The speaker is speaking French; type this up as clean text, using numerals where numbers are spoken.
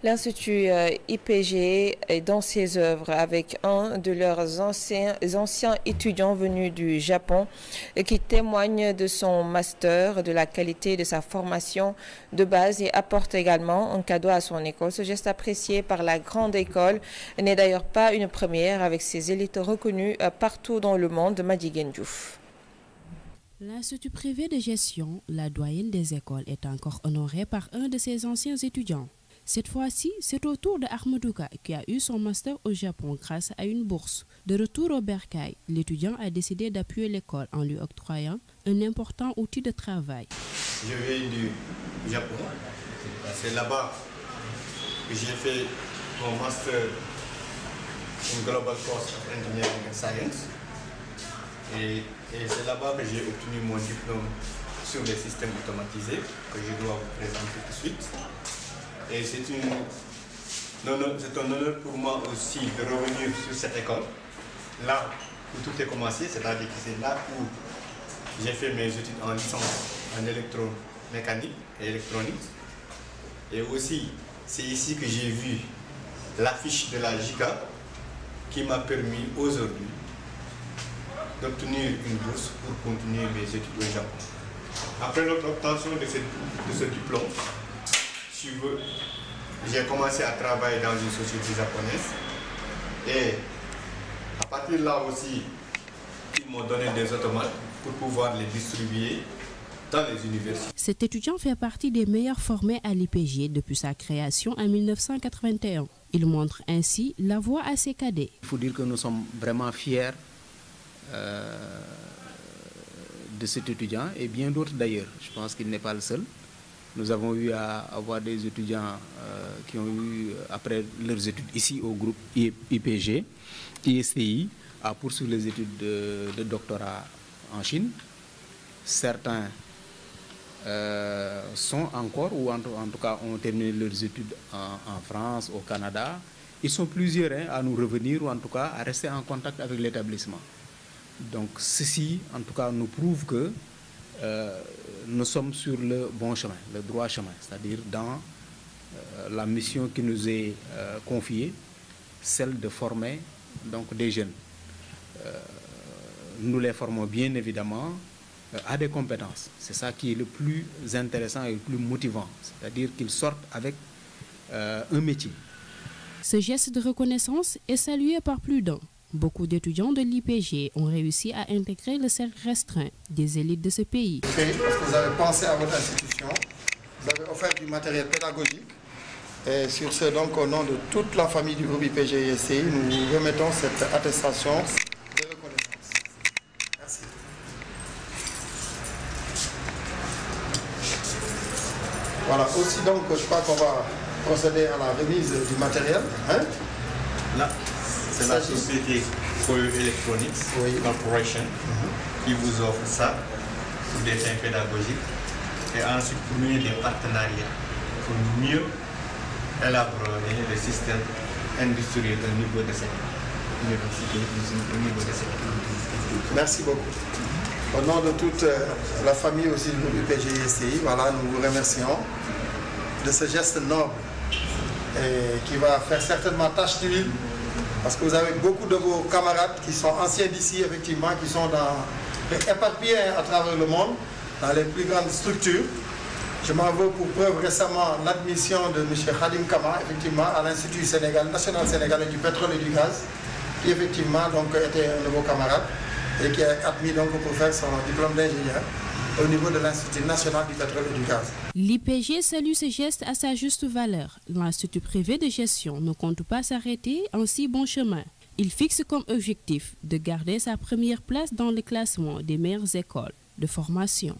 L'Institut IPG est dans ses œuvres avec un de leurs anciens étudiants venus du Japon qui témoigne de son master, de la qualité de sa formation de base et apporte également un cadeau à son école. Ce geste apprécié par la grande école n'est d'ailleurs pas une première avec ses élites reconnues partout dans le monde. Madjiguène Diouf. L'Institut privé de gestion, la doyenne des écoles, est encore honoré par un de ses anciens étudiants. Cette fois-ci, c'est au tour de Ahmadouka qui a eu son master au Japon grâce à une bourse. De retour au Bercail, l'étudiant a décidé d'appuyer l'école en lui octroyant un important outil de travail. Je viens du Japon. C'est là-bas que j'ai fait mon master in Global Course of Engineering and Science. Et c'est là-bas que j'ai obtenu mon diplôme sur les systèmes automatisés que je dois vous présenter tout de suite. Et c'est un honneur pour moi aussi de revenir sur cette école, là où tout est commencé, c'est-à-dire que c'est là où j'ai fait mes études en licence en électromécanique et électronique. Et aussi, c'est ici que j'ai vu l'affiche de la JICA qui m'a permis aujourd'hui d'obtenir une bourse pour continuer mes études au Japon. Après l'obtention de ce diplôme, j'ai commencé à travailler dans une société japonaise et à partir de là aussi, ils m'ont donné des automates pour pouvoir les distribuer dans les universités. Cet étudiant fait partie des meilleurs formés à l'IPG depuis sa création en 1981. Il montre ainsi la voie à ses cadets. Il faut dire que nous sommes vraiment fiers de cet étudiant et bien d'autres d'ailleurs. Je pense qu'il n'est pas le seul. Nous avons eu à avoir des étudiants qui ont eu, après leurs études ici au groupe IPG, ISTI, à poursuivre les études de doctorat en Chine. Certains sont encore, ou en tout cas ont terminé leurs études en France, au Canada. Ils sont plusieurs à nous revenir, ou en tout cas à rester en contact avec l'établissement. Donc ceci, en tout cas, nous prouve que nous sommes sur le bon chemin, le droit chemin, c'est-à-dire dans la mission qui nous est confiée, celle de former donc, des jeunes. Nous les formons bien évidemment à des compétences. C'est ça qui est le plus intéressant et le plus motivant, c'est-à-dire qu'ils sortent avec un métier. Ce geste de reconnaissance est salué par plus d'un. Beaucoup d'étudiants de l'IPG ont réussi à intégrer le cercle restreint des élites de ce pays. Parce que vous avez pensé à votre institution, vous avez offert du matériel pédagogique. Et sur ce, donc, au nom de toute la famille du groupe IPG-ISTI, nous vous remettons cette attestation de reconnaissance. Merci. Voilà, aussi donc, je crois qu'on va procéder à la remise du matériel. Hein? Là. C'est la société Koyo Electronics Corporation qui vous offre ça pour des fins pédagogiques et ensuite pour nous des partenariats pour mieux élaborer les systèmes industriels au niveau de cette université, au niveau de cette université. Merci beaucoup. Au nom de toute la famille aussi du groupe IPG-ISTI, voilà, nous vous remercions de ce geste noble et qui va faire certainement tache d'huile. Parce que vous avez beaucoup de vos camarades qui sont anciens d'ici, effectivement, qui sont éparpillés à travers le monde, dans les plus grandes structures. Je m'en veux pour preuve récemment l'admission de M. Khadim Kama, effectivement, à l'Institut national sénégalais du pétrole et du gaz, qui effectivement donc, était un nouveau camarade et qui est admis donc, pour faire son diplôme d'ingénieur au niveau de l'Institut national du pétrole et du gaz. L'IPG salue ce geste à sa juste valeur. L'Institut privé de gestion ne compte pas s'arrêter en si bon chemin. Il fixe comme objectif de garder sa première place dans le classement des meilleures écoles de formation.